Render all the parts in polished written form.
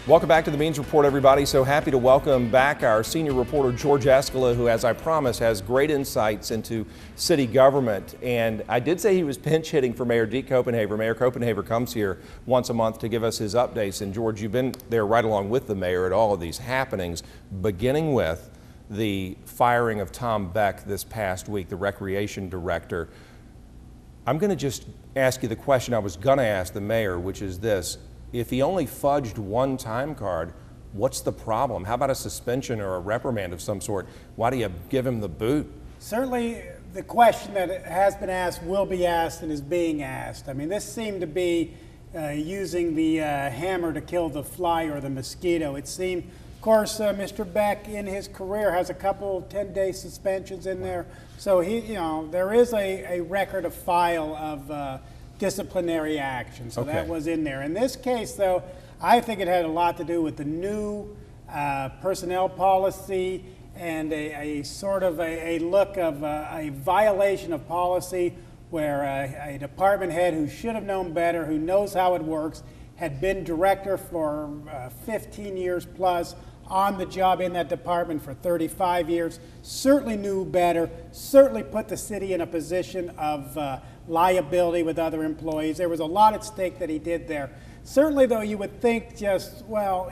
Welcome back to the Means Report, everybody. So happy to welcome back our senior reporter, George Eskola, who, as I promised, has great insights into city government. And I did say he was pinch hitting for Mayor Deke Copenhaver. Mayor Copenhaver comes here once a month to give us his updates. And George, you've been there right along with the mayor at all of these happenings, beginning with the firing of Tom Beck this past week, the recreation director. I'm going to just ask you the question I was going to ask the mayor, which is this. If he only fudged one time card, what's the problem? How about a suspension or a reprimand of some sort? Why do you give him the boot? Certainly the question that has been asked will be asked and is being asked. I mean, this seemed to be using the hammer to kill the fly or the mosquito. It seemed, of course, Mr. Beck in his career has a couple 10-day suspensions in there. So he, there is a record, a file of disciplinary action, so that was in there. In this case, though, I think it had a lot to do with the new personnel policy and a sort of a look of a violation of policy where a department head who should have known better, who knows how it works, had been director for 15 years plus, on the job in that department for 35 years, certainly knew better, certainly put the city in a position of liability with other employees. There was a lot at stake that he did there. Certainly, though, you would think just, well,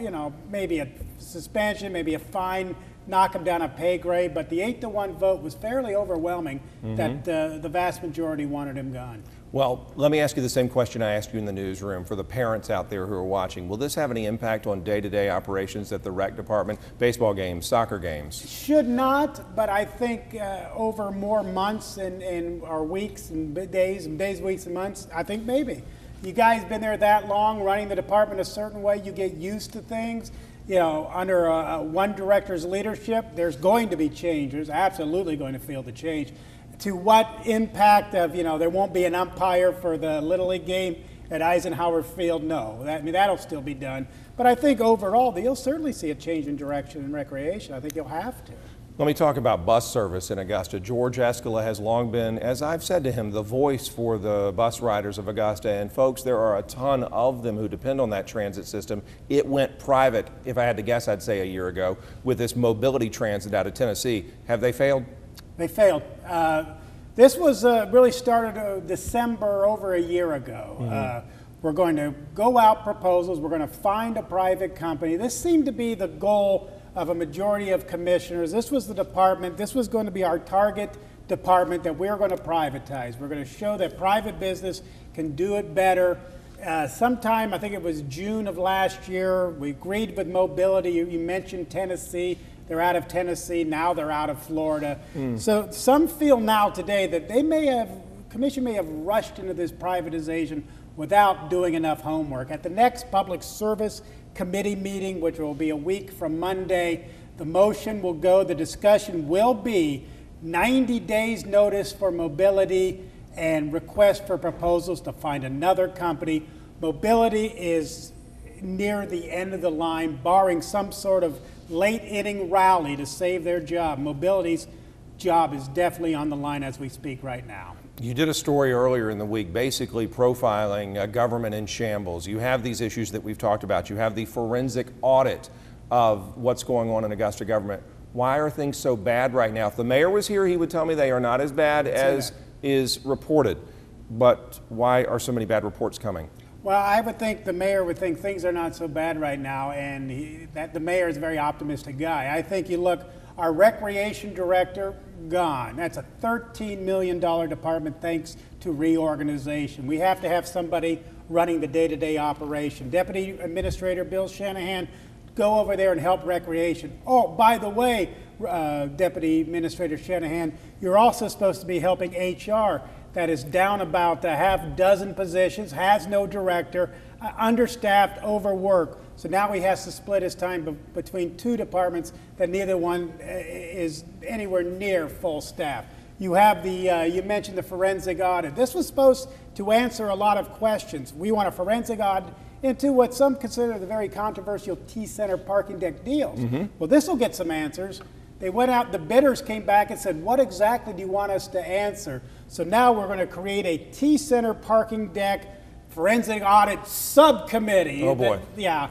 maybe a suspension, maybe a fine, knock him down a pay grade, but the 8-to-1 vote was fairly overwhelming that the vast majority wanted him gone. Well, let me ask you the same question I asked you in the newsroom for the parents out there who are watching. Will this have any impact on day-to-day operations at the rec department, baseball games, soccer games? Should not, but I think over more months or weeks and days, weeks and months, I think maybe. You guys been there that long, running the department a certain way, you get used to things. Under one director's leadership, there's going to be change. There's absolutely going to feel the change. To what impact of, there won't be an umpire for the Little League game at Eisenhower Field? No, that'll still be done. But I think overall, you'll certainly see a change in direction in recreation. I think you'll have to. Let me talk about bus service in Augusta. George Eskola has long been, as I've said to him, the voice for the bus riders of Augusta. And folks, there are a ton of them who depend on that transit system. It went private, if I had to guess, I'd say a year ago, with this mobility transit out of Tennessee. Have they failed? They failed. This was really started December over a year ago. We're going to go out proposals. We're going to find a private company. This seemed to be the goal of a majority of commissioners. This was the department. This was going to be our target department that we're going to privatize. We're going to show that private business can do it better. Sometime, I think it was June of last year, we agreed with mobility. You mentioned Tennessee. They're out of Tennessee, now they're out of Florida. So some feel now today that Commission may have rushed into this privatization without doing enough homework. At the next Public Service Committee meeting, which will be a week from Monday, the motion will go, the discussion will be 90 days notice for mobility and request for proposals to find another company. Mobility is near the end of the line, barring some sort of late inning rally to save their job. Mobility's job is definitely on the line as we speak right now. You did a story earlier in the week basically profiling government in shambles. You have these issues that we've talked about. You have the forensic audit of what's going on in Augusta government. Why are things so bad right now? If the mayor was here, he would tell me they are not as bad as is reported. But why are so many bad reports coming? Well, I would think the mayor would think things are not so bad right now, and the mayor is a very optimistic guy. I think you look, our recreation director, gone. That's a $13 million department thanks to reorganization. We have to have somebody running the day-to-day operation. Deputy Administrator Bill Shanahan, go over there and help recreation. Oh, by the way, Deputy Administrator Shanahan, you're also supposed to be helping HR. That is down about a half dozen positions, has no director, understaffed, overworked. So now he has to split his time between two departments that neither one is anywhere near full staff. You have you mentioned the forensic audit. This was supposed to answer a lot of questions. We want a forensic audit into what some consider the very controversial T-Center parking deck deals. Well, this will get some answers. They went out, the bidders came back and said, what exactly do you want us to answer? So now we're going to create a T-Center parking deck forensic audit subcommittee. Oh boy. Yeah.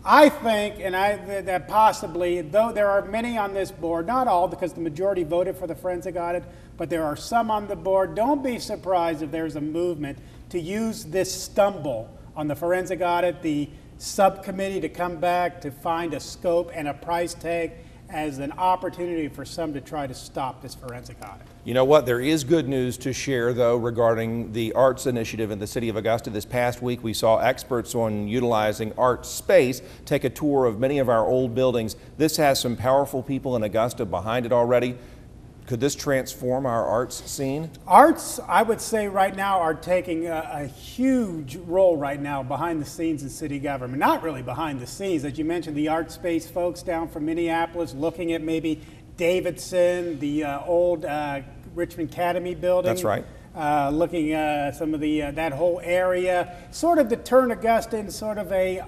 I think, and that possibly, though there are many on this board, not all because the majority voted for the forensic audit, but there are some on the board. Don't be surprised if there's a movement to use this stumble on the forensic audit, the subcommittee to come back to find a scope and a price tag as an opportunity for some to try to stop this forensic audit. You know what? There is good news to share, though, regarding the arts initiative in the city of Augusta. This past week, we saw experts on utilizing art space take a tour of many of our old buildings. This has some powerful people in Augusta behind it already. Could this transform our arts scene? Arts, I would say right now, are taking a huge role right now behind the scenes in city government. Not really behind the scenes. As you mentioned, the art space folks down from Minneapolis looking at maybe Davidson, the old Richmond Academy building. That's right. Looking at some of that whole area, sort of to turn Augusta into sort of a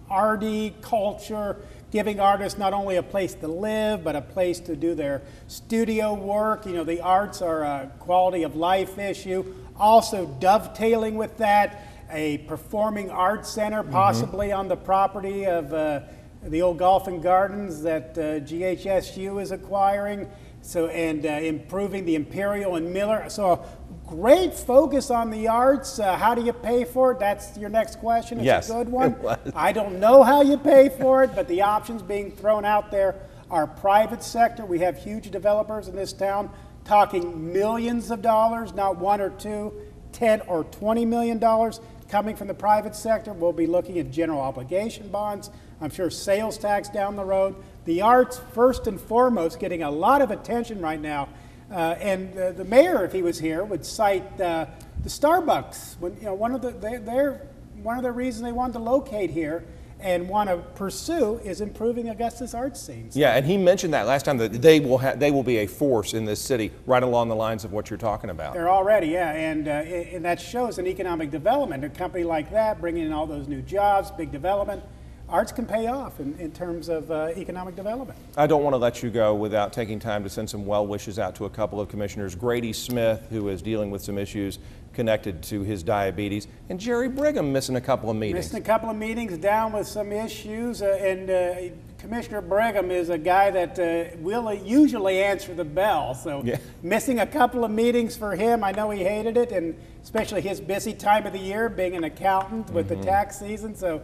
arty culture, giving artists not only a place to live, but a place to do their studio work. You know, the arts are a quality of life issue. Also dovetailing with that, a performing arts center, possibly on the property of the old Golf and Gardens that GHSU is acquiring. So, and improving the Imperial and Miller. So a great focus on the arts. How do you pay for it? That's your next question. It's a good one. I don't know how you pay for it, but the options being thrown out there are private sector. We have huge developers in this town talking millions of dollars, not $1 or $2, $10 or $20 million coming from the private sector. We'll be looking at general obligation bonds. I'm sure sales tax down the road. The arts, first and foremost, getting a lot of attention right now. And the mayor, if he was here, would cite the Starbucks. When, you know, one of the reasons they wanted to locate here and want to pursue is improving Augusta's arts scenes. Yeah, and he mentioned that last time that they will be a force in this city, right along the lines of what you're talking about. They're already, yeah, and that shows an economic development. A company like that, bringing in all those new jobs, big development. Arts can pay off in terms of economic development. I don't want to let you go without taking time to send some well wishes out to a couple of commissioners. Grady Smith, who is dealing with some issues connected to his diabetes, and Jerry Brigham missing a couple of meetings. Missing a couple of meetings, down with some issues, and Commissioner Brigham is a guy that will usually answer the bell, so yeah. Missing a couple of meetings for him. I know he hated it, and especially his busy time of the year, being an accountant with the tax season. So.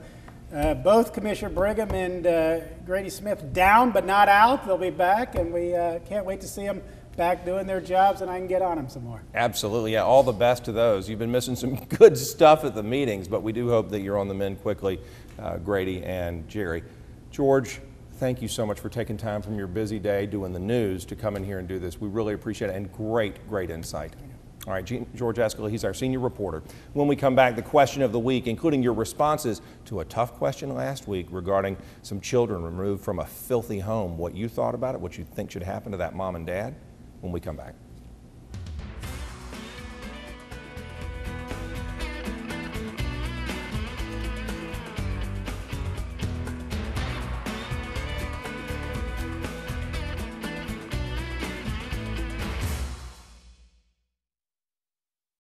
Both Commissioner Brigham and Grady Smith down but not out. They'll be back, and we can't wait to see them back doing their jobs, and I can get on them some more. Absolutely, yeah, all the best to those. You've been missing some good stuff at the meetings, but we do hope that you're on the mend quickly, Grady and Jerry. George, thank you so much for taking time from your busy day doing the news to come in here and do this. We really appreciate it, and great insight. All right, George Eskola, he's our senior reporter. When we come back, the question of the week, including your responses to a tough question last week regarding some children removed from a filthy home, what you thought about it, what you think should happen to that mom and dad, when we come back.